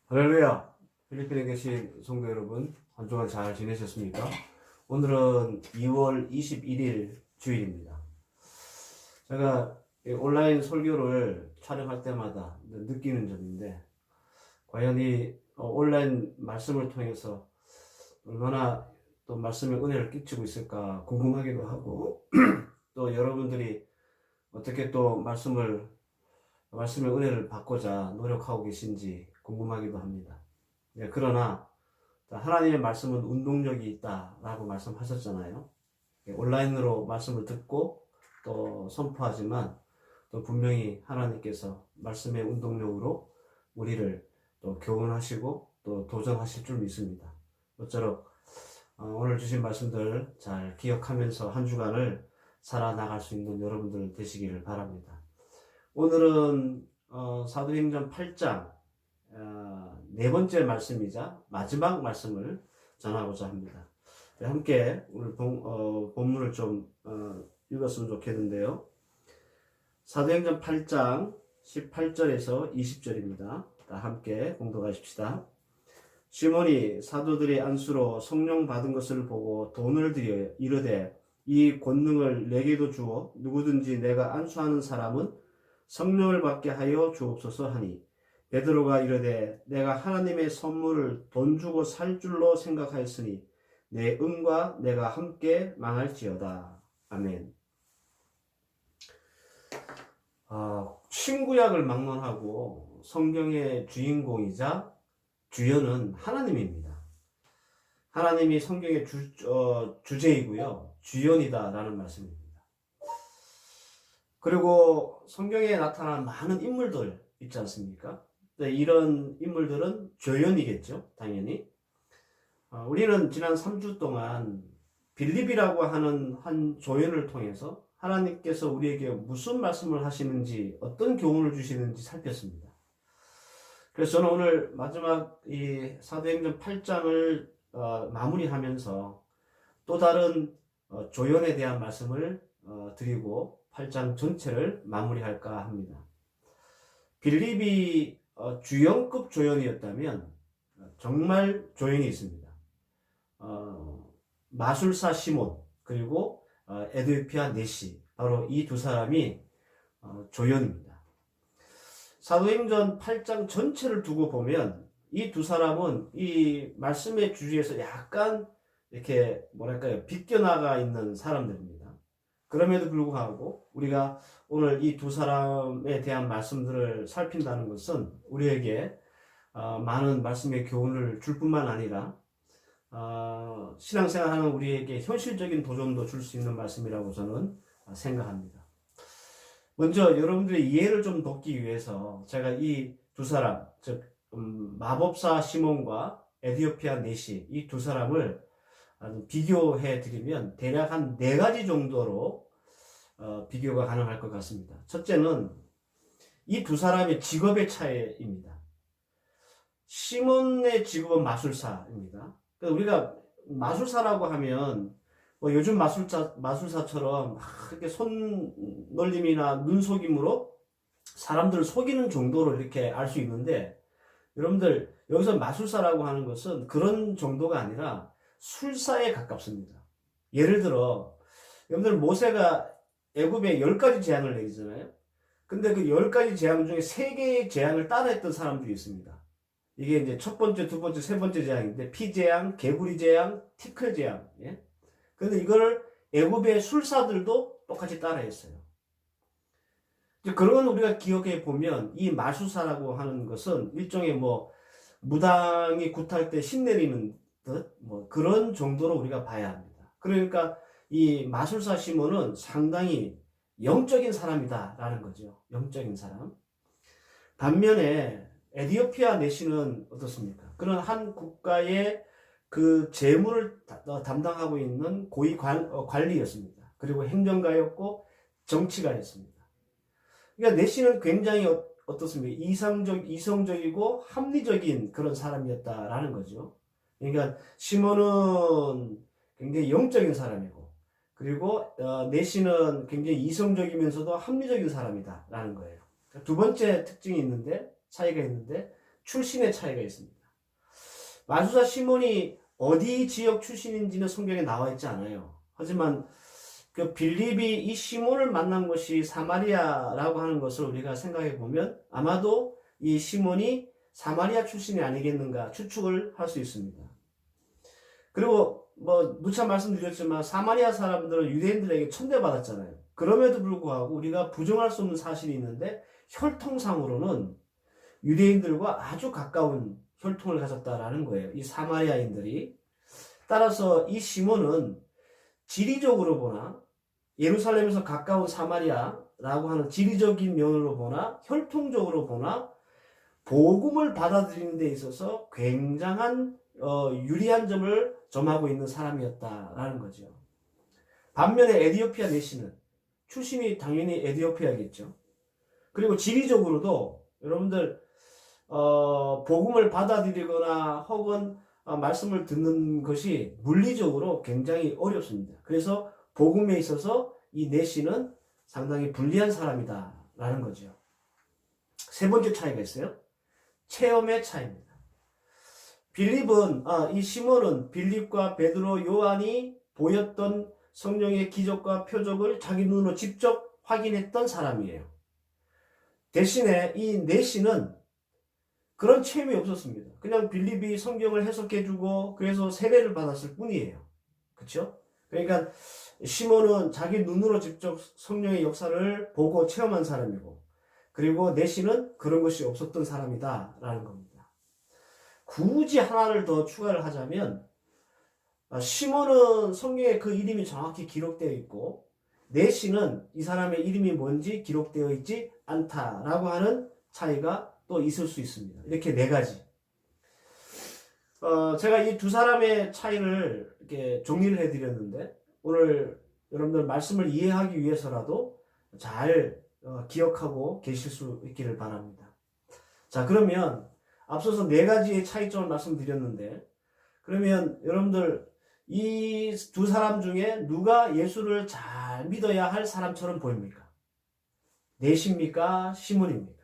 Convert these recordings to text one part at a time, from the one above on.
할렐루야! 필리핀에 계신 성도 여러분, 한 주간 잘 지내셨습니까? 오늘은 2월 21일 주일입니다. 제가 온라인 설교를 촬영할 때마다 느끼는 점인데, 과연 이 온라인 말씀을 통해서 얼마나 또 말씀의 은혜를 끼치고 있을까 궁금하기도 하고, 또 여러분들이 어떻게 또 말씀의 은혜를 받고자 노력하고 계신지 궁금하기도 합니다. 그러나 하나님의 말씀은 운동력이 있다라고 말씀하셨잖아요. 온라인으로 말씀을 듣고 또 선포하지만 또 분명히 하나님께서 말씀의 운동력으로 우리를 또 교훈하시고 또 도전하실 줄 믿습니다. 모쪼록 오늘 주신 말씀들 잘 기억하면서 한 주간을 살아나갈 수 있는 여러분들 되시기를 바랍니다. 오늘은 사도행전 8장 네 번째 말씀이자 마지막 말씀을 전하고자 합니다. 함께 오늘 본문을 좀 읽었으면 좋겠는데요. 사도행전 8장 18절에서 20절입니다. 다 함께 공독하십시다. 시몬이 사도들의 안수로 성령 받은 것을 보고 돈을 들여 이르되 이 권능을 내게도 주어 누구든지 내가 안수하는 사람은 성령을 받게 하여 주옵소서 하니 베드로가 이르되 내가 하나님의 선물을 돈 주고 살 줄로 생각하였으니 내 은과 내가 함께 망할지어다. 아멘. 신구약을 막론하고 성경의 주인공이자 주연은 하나님입니다. 하나님이 성경의 주제이고요. 주연이다라는 말씀입니다. 그리고 성경에 나타난 많은 인물들 있지 않습니까? 이런 인물들은 조연이겠죠, 당연히. 우리는 지난 3주 동안 빌립이라고 하는 한 조연을 통해서 하나님께서 우리에게 무슨 말씀을 하시는지, 어떤 교훈을 주시는지 살폈습니다. 그래서 저는 오늘 마지막 이 사도행전 8장을 마무리하면서 또 다른 조연에 대한 말씀을 드리고 8장 전체를 마무리할까 합니다. 빌립이 주연급 조연이었다면 정말 조연이 있습니다. 마술사 시몬 그리고 에디오피아 네시, 바로 이 두 사람이 조연입니다. 사도행전 8장 전체를 두고 보면 이 두 사람은 이 말씀의 주제에서 약간 이렇게 뭐랄까요, 비껴나가 있는 사람들입니다. 그럼에도 불구하고 우리가 오늘 이 두 사람에 대한 말씀들을 살핀다는 것은 우리에게 많은 말씀의 교훈을 줄 뿐만 아니라 신앙생활하는 우리에게 현실적인 도전도 줄 수 있는 말씀이라고 저는 생각합니다. 먼저 여러분들의 이해를 좀 돕기 위해서 제가 이 두 사람, 즉 마법사 시몬과 에디오피아 네시, 이 두 사람을 비교해 드리면 대략 한 4가지 정도로 비교가 가능할 것 같습니다. 첫째는 이 두 사람의 직업의 차이입니다. 시몬의 직업은 마술사입니다. 우리가 마술사라고 하면 뭐 요즘 마술사처럼 이렇게 손놀림이나 눈속임으로 사람들을 속이는 정도로 이렇게 알 수 있는데, 여러분들 여기서 마술사라고 하는 것은 그런 정도가 아니라 술사에 가깝습니다. 예를 들어 여러분들 모세가 애굽에 10가지 재앙을 내리잖아요. 근데 그 10가지 재앙 중에 3개의 재앙을 따라했던 사람들이 있습니다. 이게 이제 첫 번째, 두 번째, 세 번째 재앙인데, 피재앙, 개구리 재앙, 티클 재앙. 예? 근데 이걸 애굽의 술사들도 똑같이 따라했어요. 그런 건 우리가 기억해 보면 이 마술사라고 하는 것은 일종의 뭐 무당이 굿할 때 신내리는 듯 뭐 그런 정도로 우리가 봐야 합니다. 그러니까 이 마술사 시몬은 상당히 영적인 사람이다라는 거죠. 영적인 사람. 반면에 에디오피아 네시는 어떻습니까? 그런 한 국가의 그 재물을 담당하고 있는 고위 관리였습니다. 그리고 행정가였고 정치가였습니다. 그러니까 네시는 굉장히 어떻습니까? 이성적이고 합리적인 그런 사람이었다라는 거죠. 그러니까 시몬은 굉장히 영적인 사람이고, 그리고 네시는 굉장히 이성적이면서도 합리적인 사람이다라는 거예요. 두 번째 특징이 있는데, 차이가 있는데, 출신의 차이가 있습니다. 마술사 시몬이 어디 지역 출신인지는 성경에 나와 있지 않아요. 하지만 그 빌립이 이 시몬을 만난 것이 사마리아라고 하는 것을 우리가 생각해 보면 아마도 이 시몬이 사마리아 출신이 아니겠는가 추측을 할 수 있습니다. 그리고 뭐 누차 말씀드렸지만 사마리아 사람들은 유대인들에게 천대받았잖아요. 그럼에도 불구하고 우리가 부정할 수 없는 사실이 있는데 혈통상으로는 유대인들과 아주 가까운 혈통을 가졌다라는 거예요. 이 사마리아인들이. 따라서 이 시몬은 지리적으로 보나 예루살렘에서 가까운 사마리아라고 하는 지리적인 면으로 보나 혈통적으로 보나 복음을 받아들이는 데 있어서 굉장한 유리한 점을 점하고 있는 사람이었다라는 거죠. 반면에 에디오피아 내시는 출신이 당연히 에디오피아겠죠. 그리고 지리적으로도 여러분들 복음을 받아들이거나 혹은 말씀을 듣는 것이 물리적으로 굉장히 어렵습니다. 그래서 복음에 있어서 이 내시는 상당히 불리한 사람이다라는 거죠. 세 번째 차이가 있어요. 체험의 차이입니다. 이 시몬은 빌립과 베드로, 요한이 보였던 성령의 기적과 표적을 자기 눈으로 직접 확인했던 사람이에요. 대신에 이 내시는 그런 체험이 없었습니다. 그냥 빌립이 성경을 해석해주고 그래서 세례를 받았을 뿐이에요. 그렇죠? 그러니까 시몬은 자기 눈으로 직접 성령의 역사를 보고 체험한 사람이고 그리고 내시는 그런 것이 없었던 사람이다라는 겁니다. 굳이 하나를 더 추가를 하자면 시몬은 성경에 그 이름이 정확히 기록되어 있고 내시는 이 사람의 이름이 뭔지 기록되어 있지 않다라고 하는 차이가 또 있을 수 있습니다. 이렇게 네 가지. 제가 이 두 사람의 차이를 이렇게 정리를 해드렸는데 오늘 여러분들 말씀을 이해하기 위해서라도 잘 기억하고 계실 수 있기를 바랍니다. 자, 그러면 앞서서 네 가지의 차이점을 말씀드렸는데 그러면 여러분들 이 두 사람 중에 누가 예수를 잘 믿어야 할 사람처럼 보입니까? 내시입니까? 시몬입니까?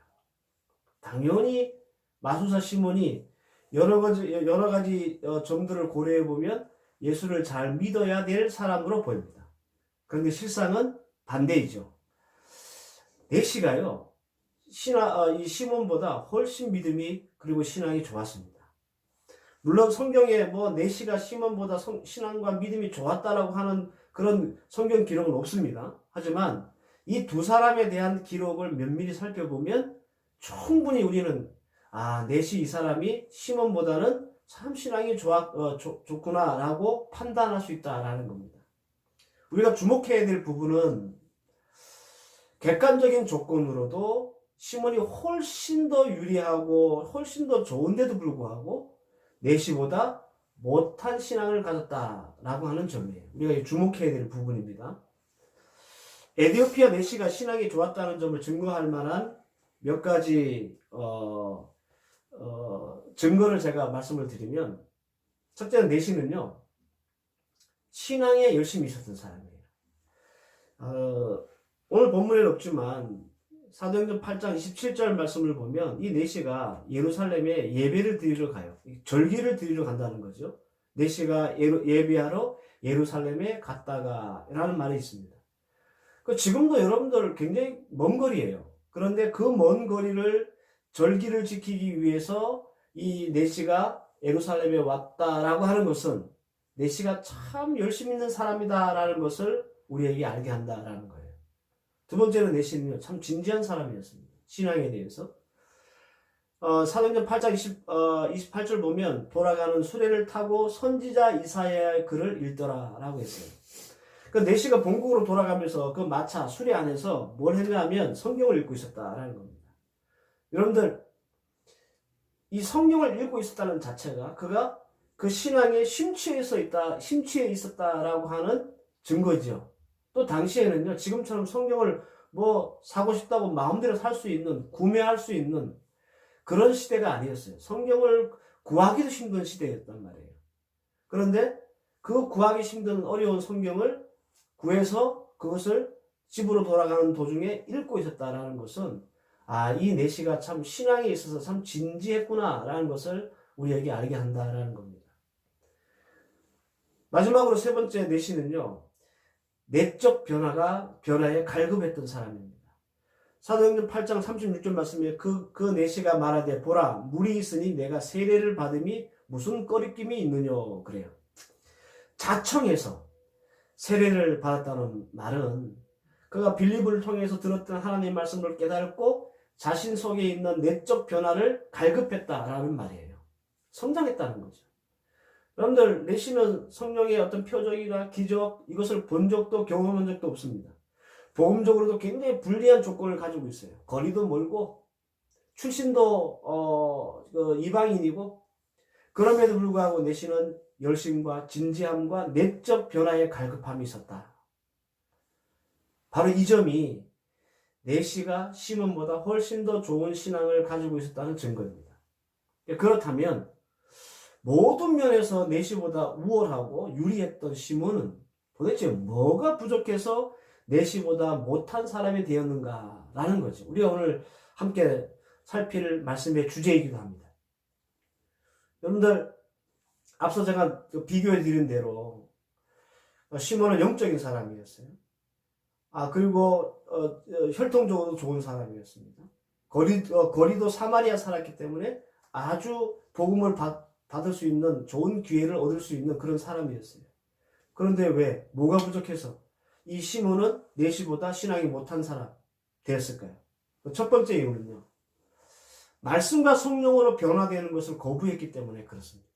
당연히 마술사 시몬이 여러 가지 점들을 고려해 보면 예수를 잘 믿어야 될 사람으로 보입니다. 그런데 실상은 반대이죠. 내시가요, 이 시몬보다 훨씬 믿음이 그리고 신앙이 좋았습니다. 물론 성경에 내시가 시몬보다 신앙과 믿음이 좋았다라고 하는 그런 성경 기록은 없습니다. 하지만 이 두 사람에 대한 기록을 면밀히 살펴보면 충분히 우리는 내시 이 사람이 시몬보다는 참 신앙이 좋구나라고 판단할 수 있다라는 겁니다. 우리가 주목해야 될 부분은 객관적인 조건으로도 시몬이 훨씬 더 유리하고 훨씬 더 좋은데도 불구하고 내시보다 못한 신앙을 가졌다라고 하는 점이에요. 우리가 주목해야 될 부분입니다. 에디오피아 내시가 신앙이 좋았다는 점을 증거할 만한 몇 가지 증거를 제가 말씀을 드리면 첫째는 내시는요 신앙에 열심히 있었던 사람이에요. 오늘 본문에는 없지만 사도행전 8장 27절 말씀을 보면 이 내시가 예루살렘에 예배를 드리러 가요. 절기를 드리러 간다는 거죠. 내시가 예배하러 예루살렘에 갔다가 라는 말이 있습니다. 지금도 여러분들 굉장히 먼 거리예요. 그런데 그 먼 거리를 절기를 지키기 위해서 이 내시가 예루살렘에 왔다라고 하는 것은 내시가 참 열심히 있는 사람이다라는 것을 우리에게 알게 한다라는 거예요. 두 번째는 내시는요, 참 진지한 사람이었습니다. 신앙에 대해서. 사도행전 8장 28절 보면 돌아가는 수레를 타고 선지자 이사야의 글을 읽더라라고 했어요. 내시가 본국으로 돌아가면서 그 마차 수레 안에서 뭘 했냐면 성경을 읽고 있었다라는 겁니다. 여러분들 이 성경을 읽고 있었다는 자체가 그가 그 신앙에 심취해 있었다라고 하는 증거죠. 또 당시에는요 지금처럼 성경을 사고 싶다고 마음대로 살 수 있는 구매할 수 있는 그런 시대가 아니었어요. 성경을 구하기도 힘든 시대였단 말이에요. 그런데 그 구하기 힘든 어려운 성경을 구해서 그것을 집으로 돌아가는 도중에 읽고 있었다라는 것은 이 내시가 참 신앙에 있어서 참 진지했구나라는 것을 우리에게 알게 한다라는 겁니다. 마지막으로 세 번째 내시는요, 내적 변화에 갈급했던 사람입니다. 사도행전 8장 36절 말씀에 그 내시가 말하되 보라 물이 있으니 내가 세례를 받음이 무슨 꺼리낌이 있느냐 그래요. 자청해서 세례를 받았다는 말은 그가 빌립을 통해서 들었던 하나님의 말씀을 깨닫고 자신 속에 있는 내적 변화를 갈급했다라는 말이에요. 성장했다는 거죠. 여러분들 내시는 성령의 어떤 표적이나 기적 이것을 본 적도 경험한 적도 없습니다. 보험적으로도 굉장히 불리한 조건을 가지고 있어요. 거리도 멀고 출신도 이방인이고 그럼에도 불구하고 내시는 열심과 진지함과 내적 변화에 갈급함이 있었다. 바로 이 점이 내시가 시몬보다 훨씬 더 좋은 신앙을 가지고 있었다는 증거입니다. 그렇다면 모든 면에서 내시보다 우월하고 유리했던 시몬은 도대체 뭐가 부족해서 내시보다 못한 사람이 되었는가라는 거죠. 우리가 오늘 함께 살필 말씀의 주제이기도 합니다. 여러분들 앞서 제가 비교해 드린 대로 시몬은 영적인 사람이었어요. 그리고 혈통적으로 좋은 사람이었습니다. 거리도 사마리아 살았기 때문에 아주 복음을 받을 수 있는 좋은 기회를 얻을 수 있는 그런 사람이었어요. 그런데 왜? 뭐가 부족해서 이 시몬은 내시보다 신앙이 못한 사람 되었을까요? 첫 번째 이유는요, 말씀과 성령으로 변화되는 것을 거부했기 때문에 그렇습니다.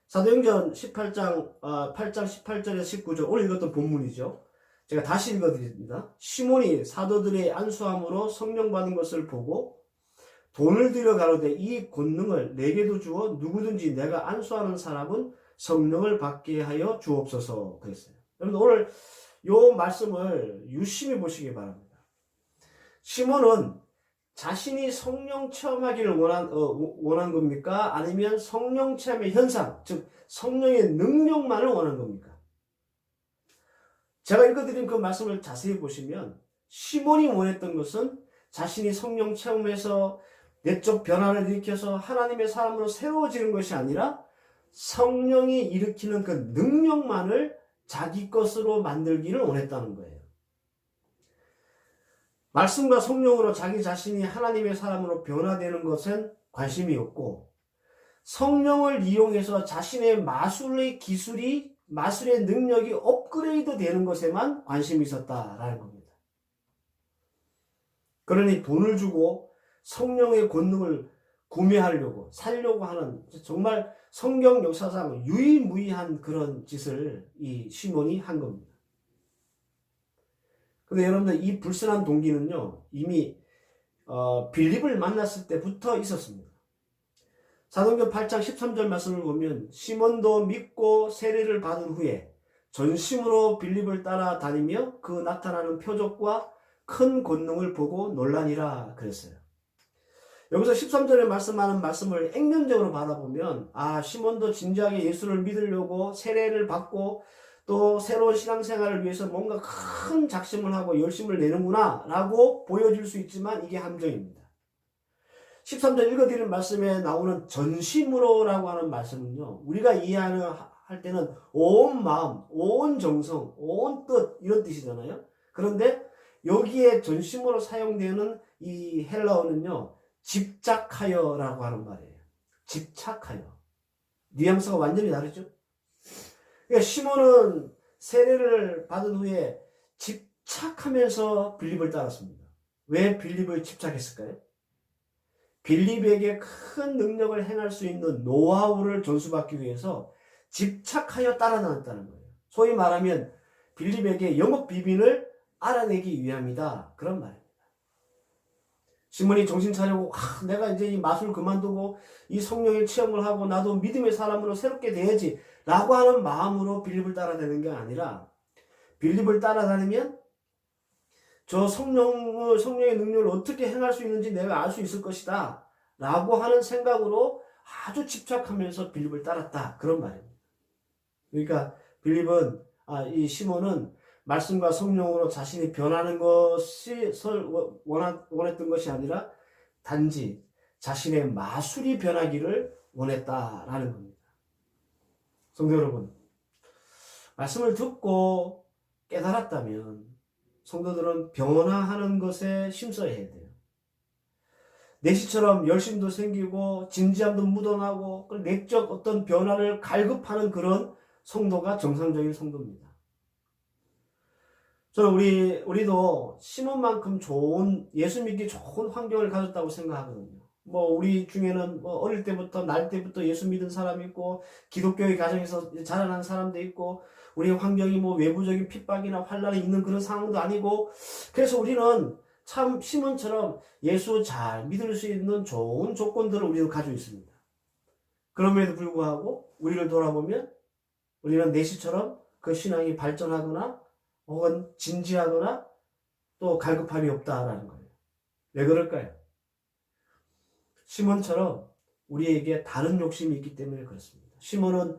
사도행전 8장 18절에서 19절 오늘 읽었던 본문이죠. 제가 다시 읽어드립니다. 시몬이 사도들의 안수함으로 성령 받은 것을 보고 돈을 들여 가로되 이 권능을 내게도 주어 누구든지 내가 안수하는 사람은 성령을 받게 하여 주옵소서 그랬어요. 여러분 오늘 이 말씀을 유심히 보시기 바랍니다. 시몬은 자신이 성령 체험하기를 원한 겁니까? 아니면 성령 체험의 현상, 즉 성령의 능력만을 원한 겁니까? 제가 읽어드린 그 말씀을 자세히 보시면 시몬이 원했던 것은 자신이 성령 체험에서 내적 변화를 일으켜서 하나님의 사람으로 새로워지는 것이 아니라 성령이 일으키는 그 능력만을 자기 것으로 만들기를 원했다는 거예요. 말씀과 성령으로 자기 자신이 하나님의 사람으로 변화되는 것엔 관심이 없고 성령을 이용해서 자신의 마술의 능력이 업그레이드 되는 것에만 관심이 있었다라는 겁니다. 그러니 돈을 주고 성령의 권능을 구매하려고 살려고 하는 정말 성경 역사상 유일무이한 그런 짓을 이 시몬이 한 겁니다. 근데 여러분들 이 불순한 동기는요 이미 빌립을 만났을 때부터 있었습니다. 사도행전 8장 13절 말씀을 보면 시몬도 믿고 세례를 받은 후에 전심으로 빌립을 따라다니며 그 나타나는 표적과 큰 권능을 보고 놀라니라 그랬어요. 여기서 13절에 말씀하는 말씀을 액면적으로 받아보면 시몬도 진지하게 예수를 믿으려고 세례를 받고 또 새로운 신앙생활을 위해서 뭔가 큰 작심을 하고 열심을 내는구나 라고 보여줄 수 있지만 이게 함정입니다. 13절 읽어드리는 말씀에 나오는 전심으로라고 하는 말씀은요, 우리가 할 때는 온 마음, 온 정성, 온 뜻 이런 뜻이잖아요. 그런데 여기에 전심으로 사용되는 이 헬라어는요 집착하여라고 하는 말이에요. 집착하여. 뉘앙스가 완전히 다르죠. 그러니까 시몬은 세례를 받은 후에 집착하면서 빌립을 따랐습니다. 왜 빌립을 집착했을까요? 빌립에게 큰 능력을 행할 수 있는 노하우를 전수받기 위해서 집착하여 따라다녔다는 거예요. 소위 말하면 빌립에게 영업 비밀을 알아내기 위함이다. 그런 말입니다. 시몬이 정신 차리고 내가 이제 이 마술 그만두고 이 성령의 체험을 하고 나도 믿음의 사람으로 새롭게 돼야지 라고 하는 마음으로 빌립을 따라다니는 게 아니라 빌립을 따라다니면 저 성령의 능력을 어떻게 행할 수 있는지 내가 알 수 있을 것이다 라고 하는 생각으로 아주 집착하면서 빌립을 따랐다. 그런 말입니다. 그러니까 빌립은 이 시몬은 말씀과 성령으로 자신이 변하는 것이 원했던 것이 아니라 단지 자신의 마술이 변하기를 원했다라는 겁니다. 성도 여러분, 말씀을 듣고 깨달았다면 성도들은 변화하는 것에 힘써야 해야 돼요. 내시처럼 열심도 생기고 진지함도 묻어나고 내적 어떤 변화를 갈급하는 그런 성도가 정상적인 성도입니다. 저는 우리도 시몬만큼 좋은, 예수 믿기 좋은 환경을 가졌다고 생각하거든요. 우리 중에는 어릴 때부터, 날 때부터 예수 믿은 사람이 있고, 기독교의 가정에서 자라난 사람도 있고, 우리 환경이 외부적인 핍박이나 환란이 있는 그런 상황도 아니고, 그래서 우리는 참 시몬처럼 예수 잘 믿을 수 있는 좋은 조건들을 우리도 가지고 있습니다. 그럼에도 불구하고, 우리를 돌아보면, 우리는 내시처럼 그 신앙이 발전하거나, 혹은 진지하거나 또 갈급함이 없다라는 거예요. 왜 그럴까요? 시몬처럼 우리에게 다른 욕심이 있기 때문에 그렇습니다. 시몬은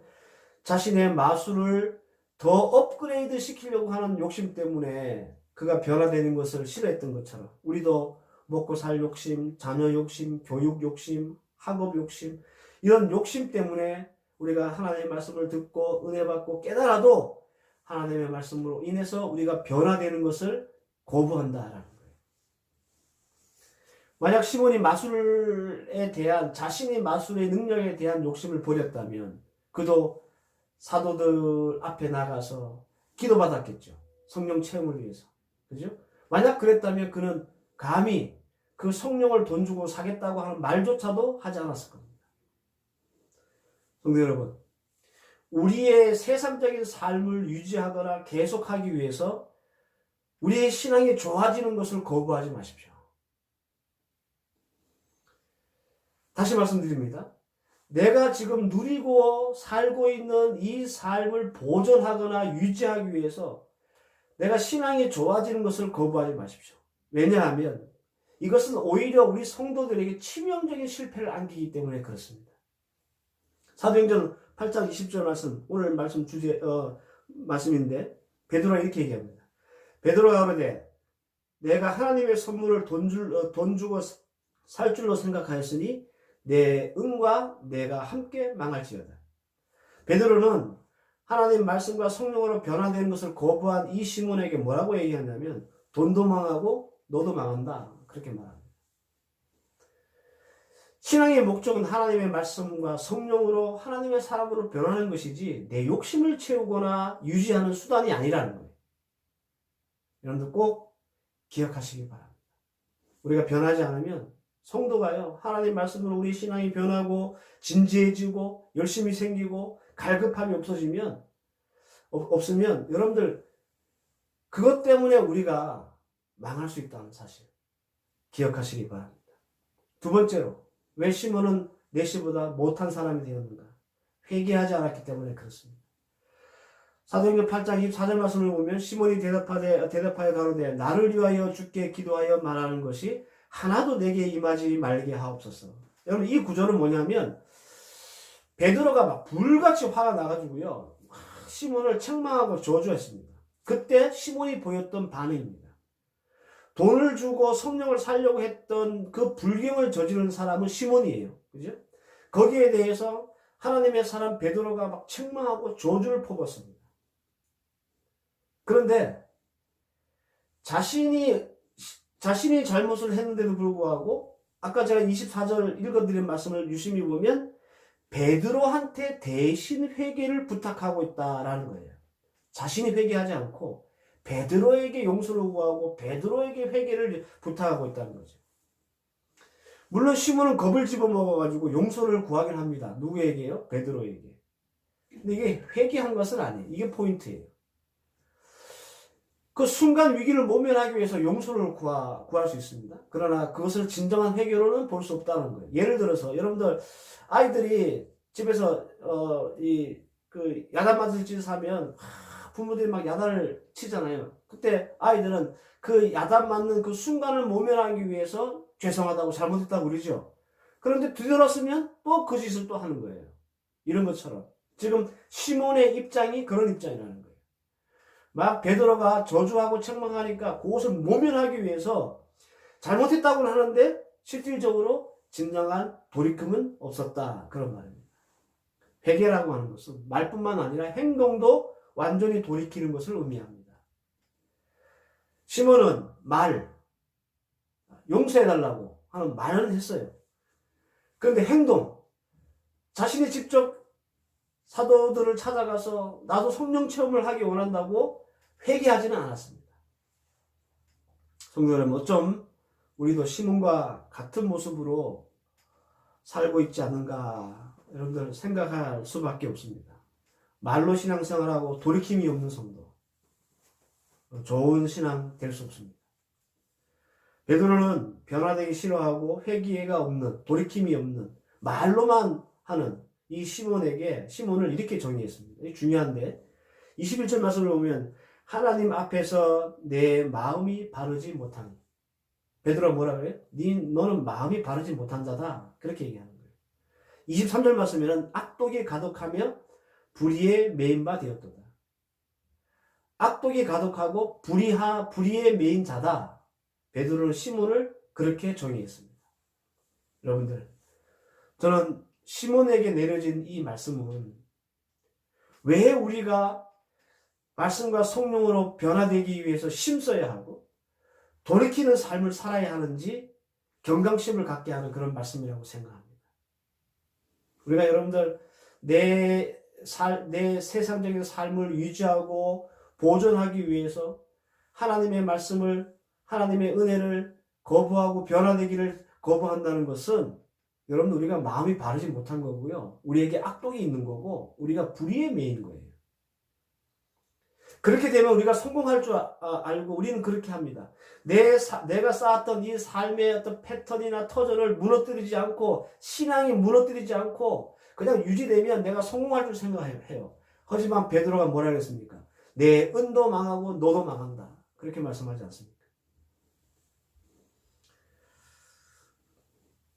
자신의 마술을 더 업그레이드 시키려고 하는 욕심 때문에 그가 변화되는 것을 싫어했던 것처럼 우리도 먹고 살 욕심, 자녀 욕심, 교육 욕심, 학업 욕심, 이런 욕심 때문에 우리가 하나님의 말씀을 듣고 은혜 받고 깨달아도 하나님의 말씀으로 인해서 우리가 변화되는 것을 거부한다라는 거예요. 만약 시몬이 마술에 대한, 자신의 마술의 능력에 대한 욕심을 버렸다면 그도 사도들 앞에 나가서 기도받았겠죠. 성령 체험을 위해서. 그죠? 만약 그랬다면 그는 감히 그 성령을 돈 주고 사겠다고 하는 말조차도 하지 않았을 겁니다. 성도 여러분, 우리의 세상적인 삶을 유지하거나 계속하기 위해서 우리의 신앙이 좋아지는 것을 거부하지 마십시오. 다시 말씀드립니다. 내가 지금 누리고 살고 있는 이 삶을 보존하거나 유지하기 위해서 내가 신앙이 좋아지는 것을 거부하지 마십시오. 왜냐하면 이것은 오히려 우리 성도들에게 치명적인 실패를 안기기 때문에 그렇습니다. 사도행전 8장 20절 말씀, 오늘 말씀 말씀인데, 베드로가 이렇게 얘기합니다. 베드로가 그러되, 내가 하나님의 선물을 돈 주고 살 줄로 생각하였으니, 내 은과 내가 함께 망할지어다. 베드로는 하나님 말씀과 성령으로 변화되는 것을 거부한 이 시몬에게 뭐라고 얘기하냐면, 돈도 망하고, 너도 망한다. 그렇게 말합니다. 신앙의 목적은 하나님의 말씀과 성령으로 하나님의 사람으로 변하는 것이지 내 욕심을 채우거나 유지하는 수단이 아니라는 거예요. 여러분들 꼭 기억하시기 바랍니다. 우리가 변하지 않으면 성도가요, 하나님 말씀으로 우리 신앙이 변하고 진지해지고 열심히 생기고 갈급함이 없으면 여러분들 그것 때문에 우리가 망할 수 있다는 사실 기억하시기 바랍니다. 두 번째로, 왜 시몬은 내시보다 못한 사람이 되었는가? 회개하지 않았기 때문에 그렇습니다. 사도행전 8장 24절 말씀을 보면 시몬이 대답하여 가로되 나를 위하여 주께 기도하여 말하는 것이 하나도 내게 임하지 말게 하옵소서. 여러분 이 구절은 뭐냐면 베드로가 막 불같이 화가 나가지고요. 시몬을 책망하고 저주했습니다. 그때 시몬이 보였던 반응입니다. 돈을 주고 성령을 살려고 했던 그 불경을 저지른 사람은 시몬이에요. 그죠? 거기에 대해서 하나님의 사람 베드로가 막 책망하고 저주를 퍼붓습니다. 그런데 자신이 잘못을 했는데도 불구하고 아까 제가 24절 읽어드린 말씀을 유심히 보면 베드로한테 대신 회개를 부탁하고 있다라는 거예요. 자신이 회개하지 않고 베드로에게 용서를 구하고 베드로에게 회개를 부탁하고 있다는 거죠. 물론 시몬은 겁을 집어먹어가지고 용서를 구하긴 합니다. 누구에게요? 베드로에게. 근데 이게 회개한 것은 아니에요. 이게 포인트예요. 그 순간 위기를 모면하기 위해서 용서를 구할 수 있습니다. 그러나 그것을 진정한 회개로는 볼 수 없다는 거예요. 예를 들어서 여러분들 아이들이 집에서 야단 맞을 짓을 하면 부모들이 막 야단을 치잖아요. 그때 아이들은 그 야단 맞는 그 순간을 모면하기 위해서 죄송하다고 잘못했다고 그러죠. 그런데 뒤돌았으면 또 그 짓을 또 하는 거예요. 이런 것처럼 지금 시몬의 입장이 그런 입장이라는 거예요. 막 베드로가 저주하고 책망하니까 그것을 모면하기 위해서 잘못했다고는 하는데 실질적으로 진정한 돌이킴은 없었다. 그런 말입니다. 회개라고 하는 것은 말뿐만 아니라 행동도 완전히 돌이키는 것을 의미합니다. 시몬은 용서해달라고 하는 말은 했어요. 그런데 행동, 자신이 직접 사도들을 찾아가서 나도 성령 체험을 하기 원한다고 회개하지는 않았습니다. 성도 여러분, 어쩜 우리도 시몬과 같은 모습으로 살고 있지 않는가 여러분들 생각할 수밖에 없습니다. 말로 신앙생활하고 돌이킴이 없는 성도, 좋은 신앙 될 수 없습니다. 베드로는 변화되기 싫어하고 회개가 없는, 돌이킴이 없는, 말로만 하는 이 시몬을 이렇게 정의했습니다. 이게 중요한데 21절 말씀을 보면 하나님 앞에서 내 마음이 바르지 못하니, 베드로가 뭐라 그래요? 너는 마음이 바르지 못한 자다, 그렇게 얘기하는 거예요. 23절 말씀에는 악독이 가득하며 불의에 매인 바 되었도다. 악독이 가득하고 불의에 매인 자다. 베드로는 시몬을 그렇게 정의했습니다. 여러분들, 저는 시몬에게 내려진 이 말씀은 왜 우리가 말씀과 성령으로 변화되기 위해서 힘써야 하고 돌이키는 삶을 살아야 하는지 경각심을 갖게 하는 그런 말씀이라고 생각합니다. 우리가 여러분들 내 세상적인 삶을 유지하고 보존하기 위해서 하나님의 말씀을, 하나님의 은혜를 거부하고 변화되기를 거부한다는 것은 여러분 우리가 마음이 바르지 못한 거고요. 우리에게 악독이 있는 거고 우리가 불의에 매인 거예요. 그렇게 되면 우리가 성공할 줄 알고 우리는 그렇게 합니다. 내가 쌓았던 이 삶의 어떤 패턴이나 터전을 무너뜨리지 않고, 신앙이 무너뜨리지 않고 그냥 유지되면 내가 성공할 줄 생각해요. 하지만 베드로가 뭐라 그랬습니까? 내 은도 망하고 너도 망한다. 그렇게 말씀하지 않습니까?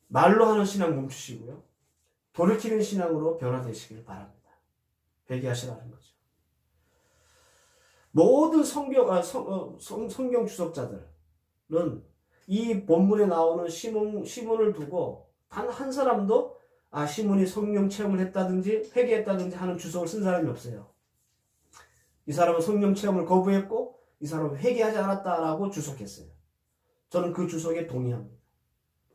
말로 하는 신앙 멈추시고요. 돌이키는 신앙으로 변화되시길 바랍니다. 회개하시라는 거죠. 모든 성경 주석자들은 이 본문에 나오는 시몬을 두고 단 한 사람도 시몬이 성령 체험을 했다든지 회개했다든지 하는 주석을 쓴 사람이 없어요. 이 사람은 성령 체험을 거부했고 이 사람은 회개하지 않았다라고 주석했어요. 저는 그 주석에 동의합니다.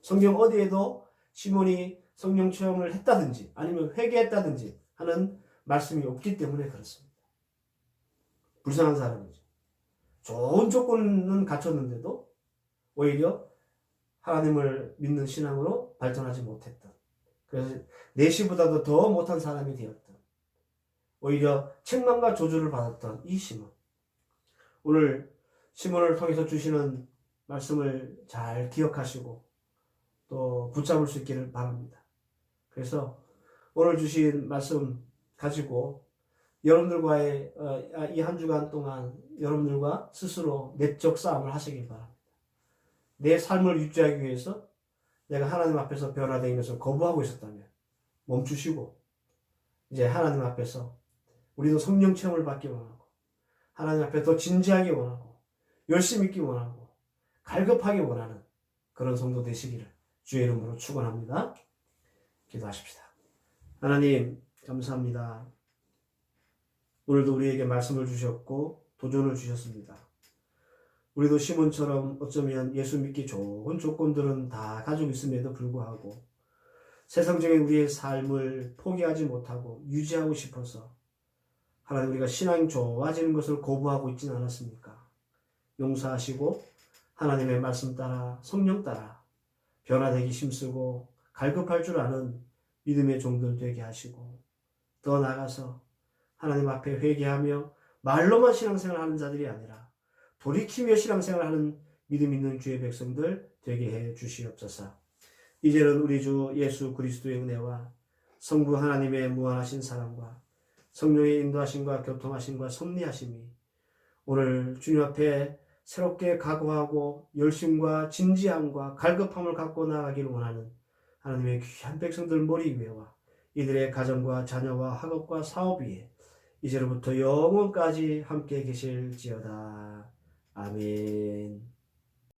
성경 어디에도 시몬이 성령 체험을 했다든지 아니면 회개했다든지 하는 말씀이 없기 때문에 그렇습니다. 불쌍한 사람이죠. 좋은 조건은 갖췄는데도 오히려 하나님을 믿는 신앙으로 발전하지 못했던, 그래서 내시보다도 더 못한 사람이 되었던, 오히려 책망과 조주를 받았던 이 시몬. 오늘 시몬을 통해서 주시는 말씀을 잘 기억하시고 또 붙잡을 수 있기를 바랍니다. 그래서 오늘 주신 말씀 가지고 여러분들과의 이 한 주간 동안 여러분들과 스스로 내적 싸움을 하시길 바랍니다. 내 삶을 유지하기 위해서 내가 하나님 앞에서 변화된 것을 거부하고 있었다면 멈추시고 이제 하나님 앞에서 우리도 성령 체험을 받기 원하고 하나님 앞에 더 진지하게 원하고 열심히 있기 원하고 갈급하게 원하는 그런 성도 되시기를 주의 이름으로 축원합니다. 기도하십시다. 하나님 감사합니다. 오늘도 우리에게 말씀을 주셨고 도전을 주셨습니다. 우리도 시몬처럼 어쩌면 예수 믿기 좋은 조건들은 다 가지고 있음에도 불구하고 세상적인 우리의 삶을 포기하지 못하고 유지하고 싶어서 하나님 우리가 신앙이 좋아지는 것을 거부하고 있지는 않았습니까? 용서하시고 하나님의 말씀 따라 성령 따라 변화되기 힘쓰고 갈급할 줄 아는 믿음의 종들 되게 하시고 더 나아가서 하나님 앞에 회개하며 말로만 신앙생활하는 자들이 아니라 돌이키며 신앙생활하는 믿음 있는 주의 백성들 되게 해 주시옵소서. 이제는 우리 주 예수 그리스도의 은혜와 성부 하나님의 무한하신 사랑과 성령의 인도하심과 교통하심과 섭리하심이 오늘 주님 앞에 새롭게 각오하고 열심과 진지함과 갈급함을 갖고 나아가기를 원하는 하나님의 귀한 백성들 머리 위에와 이들의 가정과 자녀와 학업과 사업 위에 이제로부터 영원까지 함께 계실지어다. 아멘.